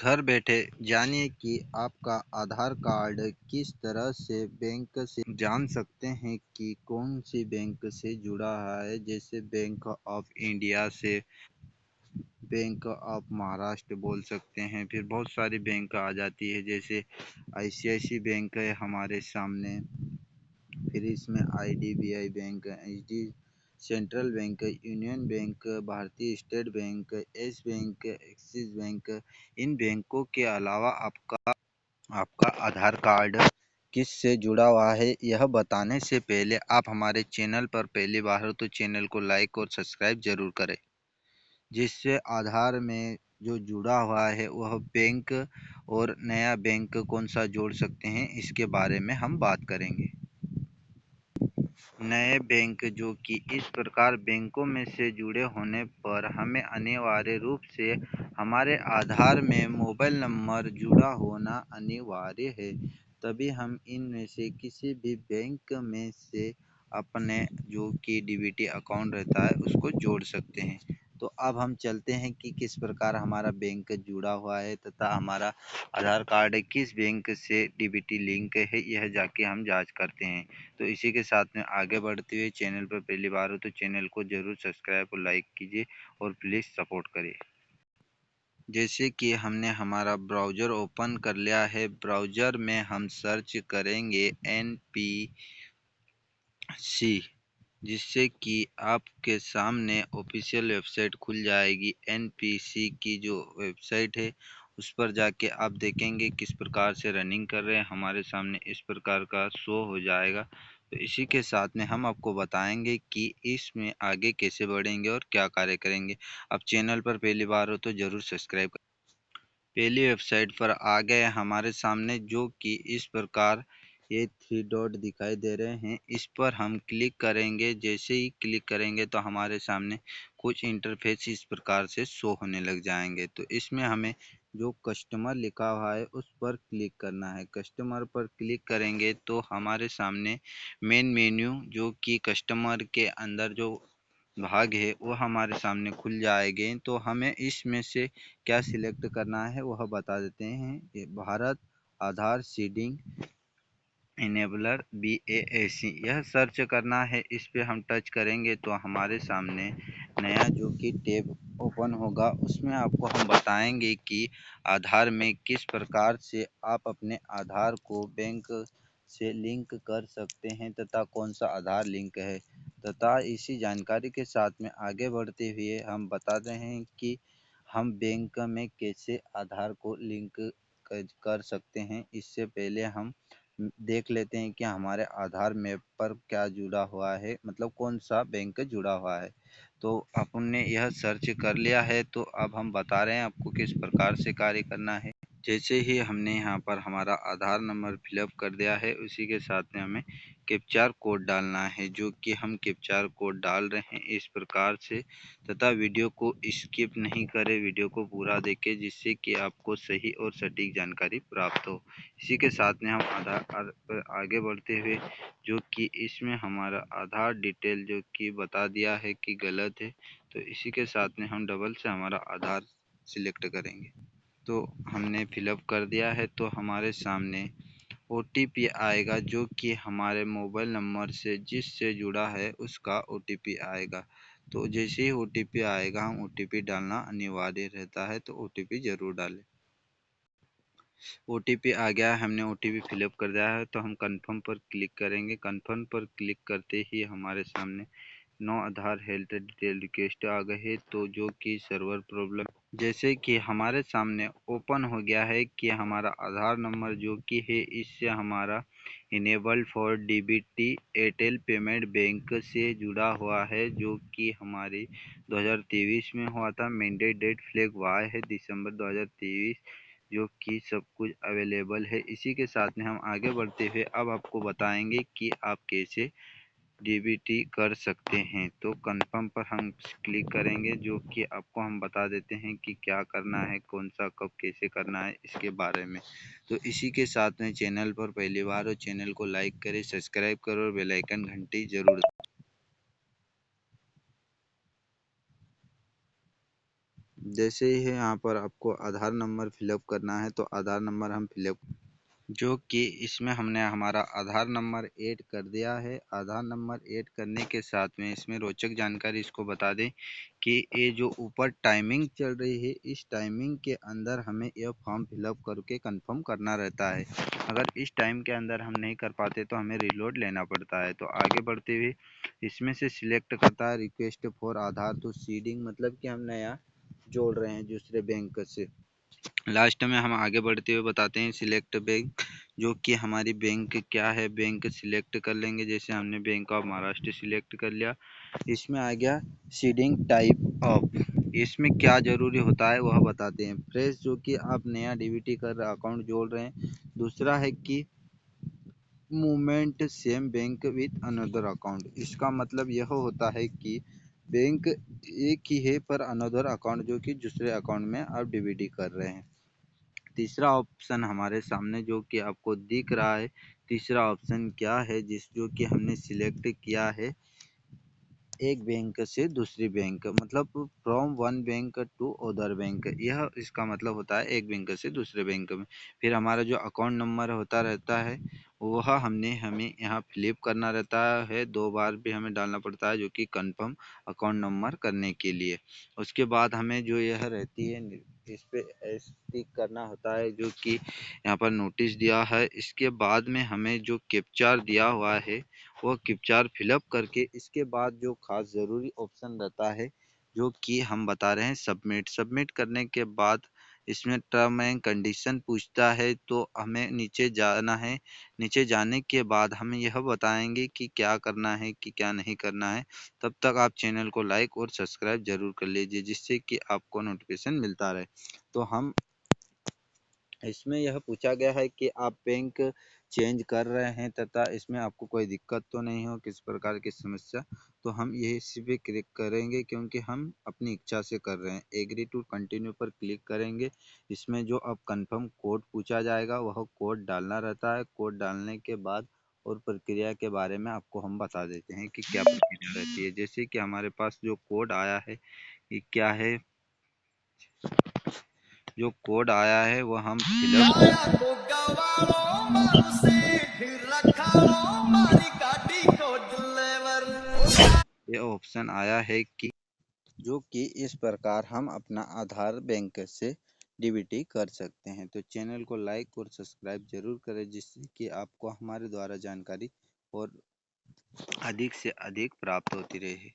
घर बैठे जानिए कि आपका आधार कार्ड किस तरह से बैंक से जान सकते हैं कि कौन सी बैंक से जुड़ा है। जैसे बैंक ऑफ इंडिया से बैंक ऑफ महाराष्ट्र बोल सकते हैं। फिर बहुत सारी बैंक आ जाती है, जैसे आईसीआईसी बैंक है हमारे सामने। फिर इसमें आईडीबीआई बैंक है, HD central bank, union bank, Bharatiya state bank, yes bank, axis bank. इन बैंकों के अलावा आपका आपका आधार कार्ड किस से जुड़ा हुआ है, यह बताने से पहले आप हमारे चैनल पर पहली बार हो तो चैनल को लाइक और सब्सक्राइब जरूर करें, जिससे आधार में जो जुड़ा हुआ है वह बैंक और नया बैंक कौन सा जोड़ सकते हैं, इसके बारे में हम बात करेंगे। नए बैंक जो कि इस प्रकार बैंकों में से जुड़े होने पर हमें अनिवार्य रूप से हमारे आधार में मोबाइल नंबर जुड़ा होना अनिवार्य है, तभी हम इनमें से किसी भी बैंक में से अपने जो कि डीबीटी अकाउंट रहता है उसको जोड़ सकते हैं। तो अब हम चलते हैं कि किस प्रकार हमारा बैंक जुड़ा हुआ है तथा हमारा आधार कार्ड किस बैंक से डीबीटी लिंक है, यह जाके हम जांच करते हैं। तो इसी के साथ में आगे बढ़ते हुए चैनल पर पहली बार हो तो चैनल को जरूर सब्सक्राइब और लाइक कीजिए और प्लीज़ सपोर्ट करिए। जैसे कि हमने हमारा ब्राउज़र ओपन कर लिया है, ब्राउज़र में हम सर्च करेंगे NPC, जिससे कि आपके सामने ऑफिशियल वेबसाइट खुल जाएगी। NPC की जो वेबसाइट है उस पर जाके आप देखेंगे किस प्रकार से रनिंग कर रहे हैं, हमारे सामने इस प्रकार का शो हो जाएगा। तो इसी के साथ में हम आपको बताएंगे कि इसमें आगे कैसे बढ़ेंगे और क्या कार्य करेंगे। आप चैनल पर पहली बार हो तो ज़रूर सब्सक्राइब करें। पहली वेबसाइट पर आ गए हमारे सामने, जो कि इस प्रकार ये 3 डॉट दिखाई दे रहे हैं, इस पर हम क्लिक करेंगे। जैसे ही क्लिक करेंगे तो हमारे सामने कुछ इंटरफेस इस प्रकार से शो होने लग जाएंगे। तो इसमें हमें जो कस्टमर लिखा हुआ है उस पर क्लिक करना है। कस्टमर पर क्लिक करेंगे तो हमारे सामने मेन मेन्यू जो कि कस्टमर के अंदर जो भाग है वो हमारे सामने खुल जाएंगे। तो हमें इसमें से क्या सिलेक्ट करना है वह बता देते हैं। ये भारत आधार सीडिंग इनेबलर BAAC, यह सर्च करना है। इस पे हम टच करेंगे तो हमारे सामने नया जो कि टैब ओपन होगा, उसमें आपको हम बताएंगे कि आधार में किस प्रकार से आप अपने आधार को बैंक से लिंक कर सकते हैं तथा कौन सा आधार लिंक है। तथा इसी जानकारी के साथ में आगे बढ़ते हुए हम बताते हैं कि हम बैंक में कैसे आधार को लिंक कर सकते हैं। इससे पहले हम देख लेते हैं कि हमारे आधार मैप पर क्या जुड़ा हुआ है, मतलब कौन सा बैंक जुड़ा हुआ है। तो आपने यह सर्च कर लिया है, तो अब हम बता रहे हैं आपको किस प्रकार से कार्य करना है। जैसे ही हमने यहाँ पर हमारा आधार नंबर फिलअप कर दिया है, उसी के साथ में हमें कैप्चा कोड डालना है, जो कि हम कैप्चा कोड डाल रहे हैं इस प्रकार से। तथा वीडियो को स्किप नहीं करें, वीडियो को पूरा देखें, जिससे कि आपको सही और सटीक जानकारी प्राप्त हो। इसी के साथ में हम आधार पर आगे बढ़ते हुए, जो कि इसमें हमारा आधार डिटेल जो कि बता दिया है कि गलत है, तो इसी के साथ में हम डबल से हमारा आधार सिलेक्ट करेंगे। तो हमने फिलअप कर दिया है, तो हमारे सामने OTP आएगा, जो कि हमारे मोबाइल नंबर से जिससे जुड़ा है उसका OTP आएगा। तो जैसे ही OTP आएगा हम OTP डालना अनिवार्य रहता है, तो OTP ज़रूर डालें। OTP आ गया, हमने OTP फिलअप कर दिया है, तो हम कन्फर्म पर क्लिक करेंगे। कन्फर्म पर क्लिक करते ही हमारे सामने नो आधार हेल्थ डिटेल रिक्वेस्ट आ गए है, तो जो कि सर्वर प्रॉब्लम, जैसे कि हमारे सामने ओपन हो गया है कि हमारा आधार नंबर जो कि है इससे हमारा enabled for DBT Airtel payment bank से जुड़ा हुआ है, जो कि हमारी 2023 में हुआ था। मैंडेट डेट फ्लैग वाई है दिसंबर 2023, जो कि सब कुछ अवेलेबल है। इसी के साथ में हम आगे बढ़ते हुए अब आपको बताएंगे कि आप कैसे डीबीटी कर सकते हैं। तो कंफर्म पर हम क्लिक करेंगे, जो कि आपको हम बता देते हैं कि क्या करना है, कौन सा कब कैसे करना है इसके बारे में। तो इसी के साथ में चैनल पर पहली बार हो चैनल को लाइक करें, सब्सक्राइब करो और बेल आइकन घंटी जरूर। जैसे ही है यहाँ पर आपको आधार नंबर फिलअप करना है, तो आधार नंबर हम फिलअप, जो कि इसमें हमने हमारा आधार नंबर ऐड कर दिया है। आधार नंबर ऐड करने के साथ में इसमें रोचक जानकारी इसको बता दें कि ये जो ऊपर टाइमिंग चल रही है, इस टाइमिंग के अंदर हमें यह फॉर्म फिलअप करके कंफर्म करना रहता है। अगर इस टाइम के अंदर हम नहीं कर पाते तो हमें रीलोड लेना पड़ता है। तो आगे बढ़ते हुए इसमें से सिलेक्ट करता है request for Aadhaar to seeding, मतलब कि हम नया जोड़ रहे हैं दूसरे बैंक से। लास्ट में हम आगे बढ़ते हुए बताते हैं सिलेक्ट बैंक, जो कि हमारी बैंक क्या है, बैंक सिलेक्ट कर लेंगे। जैसे हमने बैंक ऑफ महाराष्ट्र सिलेक्ट कर लिया। इसमें आ गया सीडिंग टाइप ऑफ, इसमें क्या ज़रूरी होता है वह बताते हैं। फ्रेश, जो कि आप नया डीबीटी कर अकाउंट जोड़ रहे हैं। दूसरा है कि movement same bank with another account, इसका मतलब यह होता है कि बैंक एक ही है पर अनदर अकाउंट, जो कि दूसरे अकाउंट में आप डीबीटी कर रहे हैं। तीसरा ऑप्शन हमारे सामने जो कि आपको दिख रहा है, तीसरा ऑप्शन क्या है, जो कि हमने सिलेक्ट किया है, एक बैंक से दूसरी बैंक, मतलब from one bank to other bank. यह इसका मतलब होता है एक बैंक से दूसरे बैंक में। फिर हमारा जो अकाउंट नंबर होता रहता है वह हमें यहाँ फिलिप करना रहता है। 2 बार भी हमें डालना पड़ता है, जो कि कंफर्म अकाउंट नंबर करने के लिए। उसके बाद हमें जो यह रहती है, इस पे टिक करना होता है, जो कि यहाँ पर नोटिस दिया है। इसके बाद में हमें जो कैप्चा दिया हुआ है वो कैप्चा फिलअप करके, इसके बाद जो खास ज़रूरी ऑप्शन रहता है, जो कि हम बता रहे हैं सबमिट। सबमिट करने के बाद इसमें टर्म एंड कंडीशन पूछता है, तो हमें नीचे जाना है। नीचे जाने के बाद हम यह बताएंगे कि क्या करना है कि क्या नहीं करना है। तब तक आप चैनल को लाइक और सब्सक्राइब जरूर कर लीजिए, जिससे कि आपको नोटिफिकेशन मिलता रहे। तो हम इसमें यह पूछा गया है कि आप बैंक चेंज कर रहे हैं तथा इसमें आपको कोई दिक्कत तो नहीं हो, किस प्रकार की समस्या। तो हम यही इसी पे क्लिक करेंगे, क्योंकि हम अपनी इच्छा से कर रहे हैं। एग्री टू कंटिन्यू पर क्लिक करेंगे। इसमें जो अब कंफर्म कोड पूछा जाएगा वह कोड डालना रहता है। कोड डालने के बाद और प्रक्रिया के बारे में आपको हम बता देते हैं कि क्या प्रक्रिया रहती है। जैसे कि हमारे पास जो कोड आया है, ये क्या है, जो कोड आया है वो हम फिलअप, ये ऑप्शन आया है कि, जो कि इस प्रकार हम अपना आधार बैंक से डीबीटी कर सकते हैं। तो चैनल को लाइक और सब्सक्राइब जरूर करें, जिससे कि आपको हमारे द्वारा जानकारी और अधिक से अधिक प्राप्त होती रहे।